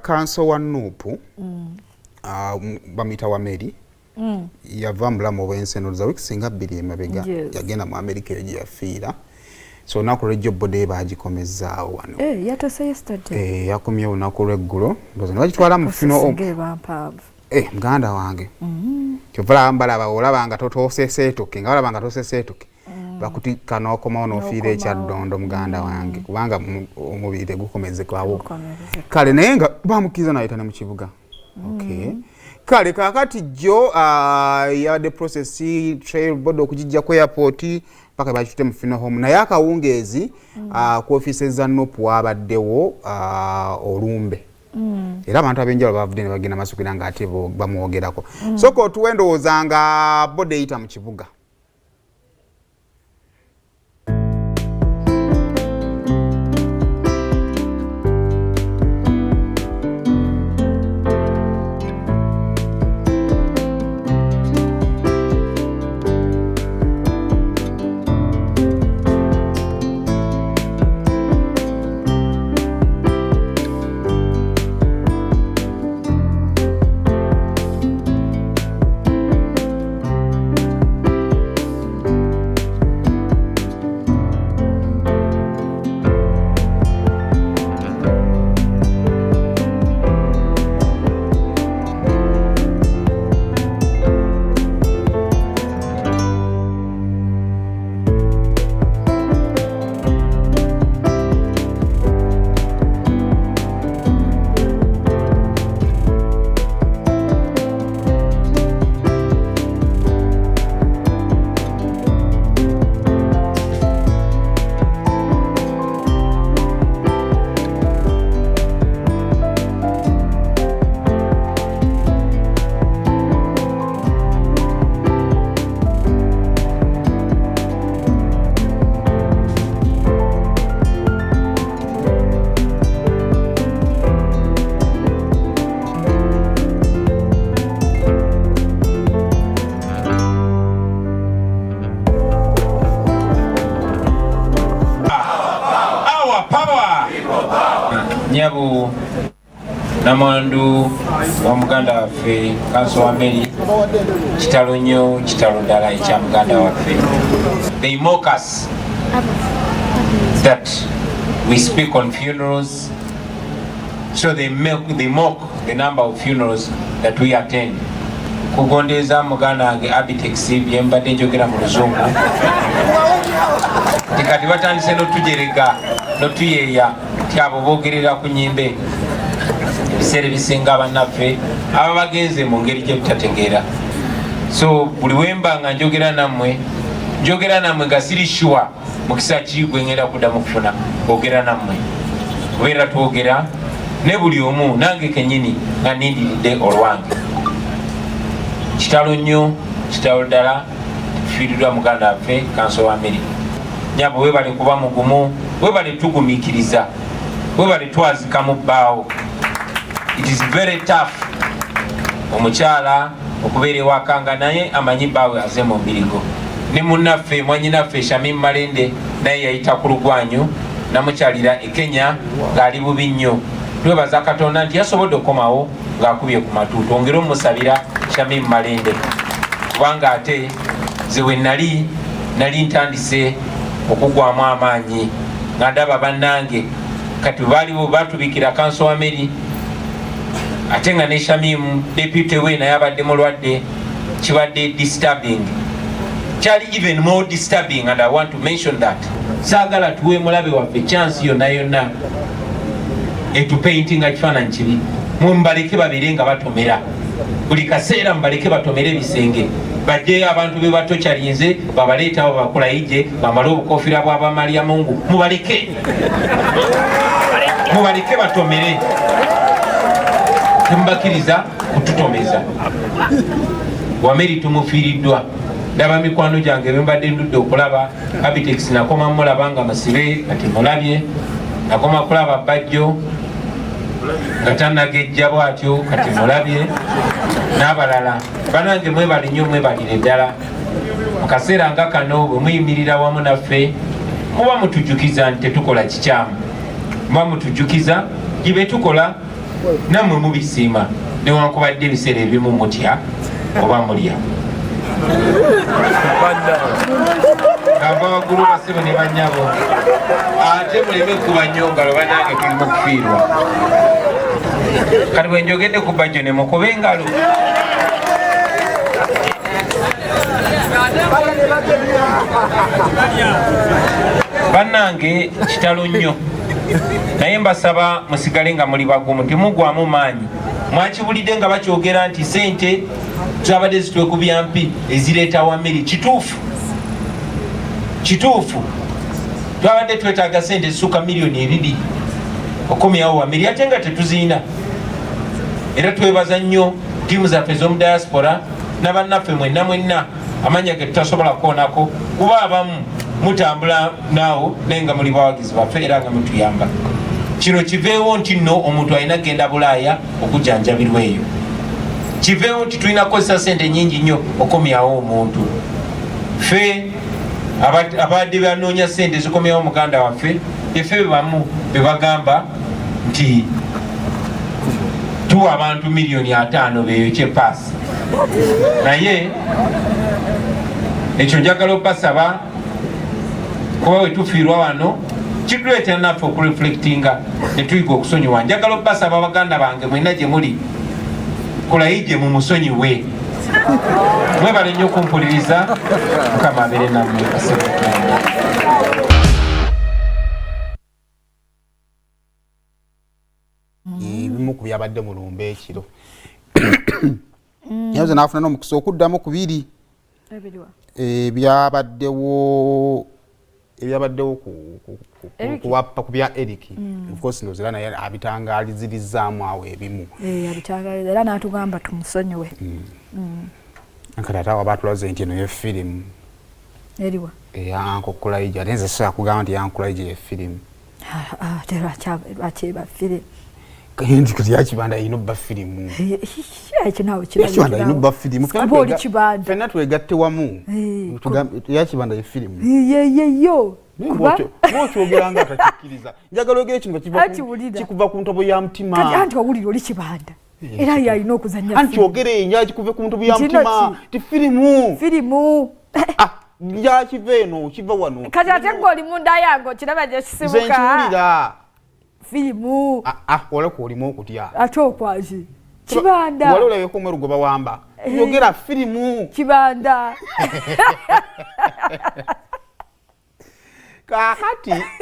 Council wa NUP bamita Wameli yava mulamu obw'enseno za wiki singa 2 emabega yagenda mu America eyo yafiira so naku lw'ejjo bode bagikomezaawo wano yatose yesterday yakomye olunaku lw'eggulo ndoza ne bagitwala mu fino muganda wange kyova balaba olaba nga totoseseetuke nga balaba nga toseseetuke bakutika n'okomawo n'ofiira ekyaddondo muganda wange kubanga omubiri tegukomezekwawo kale naye nga bamukkiriza n'ayita ne mu kibuga kale kakati jjo yabadde process trail board okugijja ku airport paka bakite mu funeral home naye akawungeezi ku offices za NUP wabaddewo olumbe era abantu abenjala bavudde ne bagenda masukira nga ate bamwogerako so ko tuwendowooza nga board eyita mu kibuga. Nyabu namandu wa muganda waffe Council Wameli kitalo nnyo kitalo ddala ekya muganda waffe. They mock us that we speak on funerals, so they mock the number of funerals that we attend. Kugondeeza muganda wange Abitex bye mbadde njogera mu luzungu tikati batandise n'otujerega n'otuyeeya ti abo boogerera ku nnyimbe ebiseera ebisinga bannaffe aba bagenze mu ngeri gye tutategeera. So buli wemba nga njogera nammwe nga siri sure mukisa ki gwe ngenda kuddamu kufuna kwogera nammwe kubeera twogera ne buli omu nange kennyini nga nindiridde olwange. Kitalo nnyo kitalo ddala tufiiriddwa muganda waffe Council Wameli. Nyabo webale kuba mugumu, webale tugumiikiriza, webale twazika mu bbaawo. It is very tough omukyala okubeera ewaka nga naye amanyi bbaawe aze mu mbirigo. Ne munnaffe mwannyinaffe Shamim Malende naye yayita ku lugwanyu namukyalira e Kenya ng'ali bubi nnyo. Twebaza Katonda nti yasobodde okukomawo ng'akubye ku matu. Twongere omusabira Shamim Malende kubanga ate zewe nali ntandise okugwamu amaanyi nga ndaba bannange kati baaliwo batubikira Council Wameli ate nga ne Shamim deputy we naye abadde mulwadde kibadde disturbing. Kyali even more disturbing and I want to mention that. Saagala tuwe mulabe waffe chance yonna etupaintinga kifaananyi kibi. Mumbaleke babeere nga batomera buli kaseera mubaleke batomere ebisenge bajjeyo abantu be bato kyalinze babaleetawo bakolayije bamale obukofiira bw'abamalya mungu mubaleke batomere temubakiriza kututomeza. Wameli tumufiiriddwa ndaba mikwano gyange bembadde ndudde okulaba Abitex nakoma mulaba nga masibe kati mulabye nakoma kulaba bajjo nga tannagejja bwatyo kati mulabye n'abalala banange mwebali nnyo mwebalire ddala mu kaseera nga kano bwe muyimirira wamu naffe muba mutujjukiza nti tetukola kikyamu muba mutujjukiza gibe tukola nammwe mubisiima newankubadde ebiseera ebimu mutya oba mulya ngava waggulu basebo ne banyabo ate muleme kuba nnyo ngalo banange tulimu okufiirwa kati bwe njogedde ku bajjo ne mukobe engalo bannange kitalo nnyo naye mbasaba musigale nga muli bagumu temugwamu maanyi mwakibulidde nga bakyogera nti sente zabadde zitwekubya mpi ezireeta Wameli kituufu twabadde twetaaga sente zisuka miliyoni 2 okomyawo Wameli ate nga tetuzirina era twebaza nnyo tiimu zaffe z'omu diaspora n'abannaffe mwenna amanya ge tutasobola kuonako kuba abamu mutambula naawo naye nga muli bawagizi baffe era nga mutuyamba kino kiveewo nti nno omuntu alina genda Bulaaya okujjanjabirwa eyo kiveewo nti tulina kukozesa sente nyingi nnyo okomyawo omuntu ffe abadde banoonya sente zikomyawo muganda waffe effe bebamu bebagamba nti tuwa abantu miliyoni 5 beyo kyepaasi naye ekyo njagala obbasaba kuba wetufiirwa wano kituleetera naffe okureflectinga netuyiga okusonyiwa njagala obbasaba baganda bange mwenna gye muli kulayije mu musonyiwe mwebale nnyo okumpuliriza mukama abeere nammwe ebimu ku byabadde mu lumbe ekiro yaze naafuna n'omukisa okuddamu 2 ebyabaddewo ku bya Eric of course nozera naye abitangalizirizaamu awo ebimu abitangaliza era n'atugamba tumusonyiwe nkatata wabatulaze nti eno yefirimu eriwa yankokulaija ate nze sobola kugamba nti yankulaija yefirimu lwakyeba firimu nti kati yakibanda yina obba firimu yakibanda yina obba firimu fenna twegatte wamu yakibanda ye firimu yeyeyo bwokyogera nga atakikkiriza njagala ogere kino kikuva ku ntobo ya mutima anti wawulira oli kibanda era yalina okuzanya anti ogere enjala kikuve ku ntobo ya mutima ti firimu yakiva eno kiva wano kati ate ng'oli munda yange okiraba gye kisibuka nkiwulira firimu oleko olimu okutya ate okwaki kibanda wali olabeko omweru gwe bawamba yogera firimu kibanda kakati